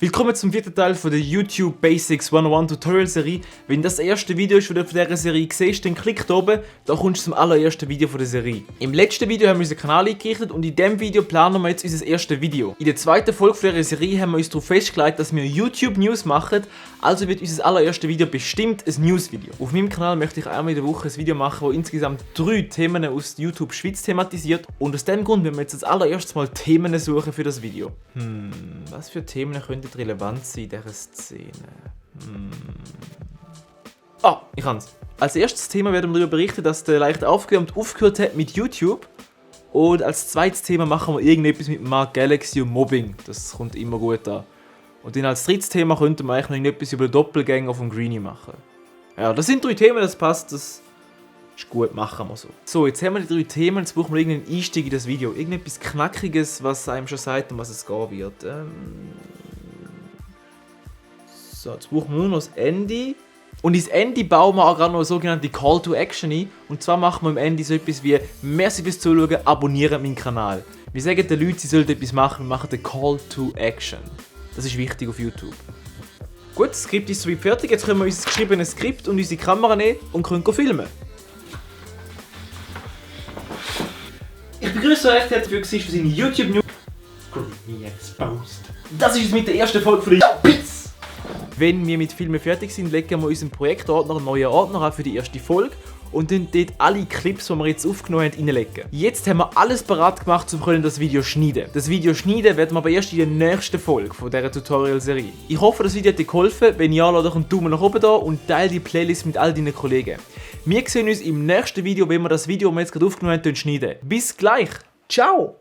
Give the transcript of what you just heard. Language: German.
Willkommen zum vierten Teil von der YouTube Basics 101 Tutorial Serie. Wenn das erste Video ist, das du von dieser Serie siehst, dann klick hier oben, da kommst du zum allerersten Video von der Serie. Im letzten Video haben wir unseren Kanal eingerichtet und in diesem Video planen wir jetzt unser erstes Video. In der zweiten Folge von dieser Serie haben wir uns darauf festgelegt, dass wir YouTube News machen, also wird unser allererstes Video bestimmt ein News-Video. Auf meinem Kanal möchte ich einmal in der Woche ein Video machen, das insgesamt 3 Themen aus YouTube Schweiz thematisiert und aus dem Grund werden wir jetzt als allererstes mal Themen suchen für das Video. Was für Themen könnten relevant sein in dieser Szene? Ich hab's. Als erstes Thema werden wir darüber berichten, dass der leicht aufgewärmt aufgehört hat mit YouTube. Und als zweites Thema machen wir irgendetwas mit Mark Galaxy und Mobbing. Das kommt immer gut an. Und dann als drittes Thema könnten wir eigentlich noch irgendetwas über den Doppelgänger von Greenie machen. Ja, das sind 3 Themen, das passt, das ist gut, machen wir so. So, jetzt haben wir die 3 Themen, jetzt brauchen wir irgendeinen Einstieg in das Video. Irgendetwas Knackiges, was einem schon sagt, um was es gehen wird. So, jetzt brauchen wir nur noch das Ende. Und ins Ende bauen wir auch gerade noch eine sogenannte Call to Action ein. Und zwar machen wir am Ende so etwas wie «Merci fürs Zuschauen, abonnieren meinen Kanal». Wir sagen den Leuten, sie sollen etwas machen, wir machen den Call to Action. Das ist wichtig auf YouTube. Gut, das Skript ist soweit fertig. Jetzt können wir unser geschriebenes Skript und unsere Kamera nehmen und können filmen. Ich begrüße euch recht herzlich für seine YouTube News. Greenie Exposed. Das ist es mit der ersten Folge von der Pizza. Wenn wir mit Filmen fertig sind, legen wir unserem Projektordner einen neuen Ordner an für die erste Folge und dann dort alle Clips, die wir jetzt aufgenommen haben, reinlegen. Jetzt haben wir alles bereit gemacht, um das Video zu schneiden. Das Video schneiden werden wir aber erst in der nächsten Folge von dieser Tutorial-Serie. Ich hoffe, das Video hat dir geholfen. Wenn ja, lass doch einen Daumen nach oben da und teile die Playlist mit all deinen Kollegen. Wir sehen uns im nächsten Video, wenn wir das Video, das wir jetzt gerade aufgenommen haben, schneiden. Bis gleich! Ciao!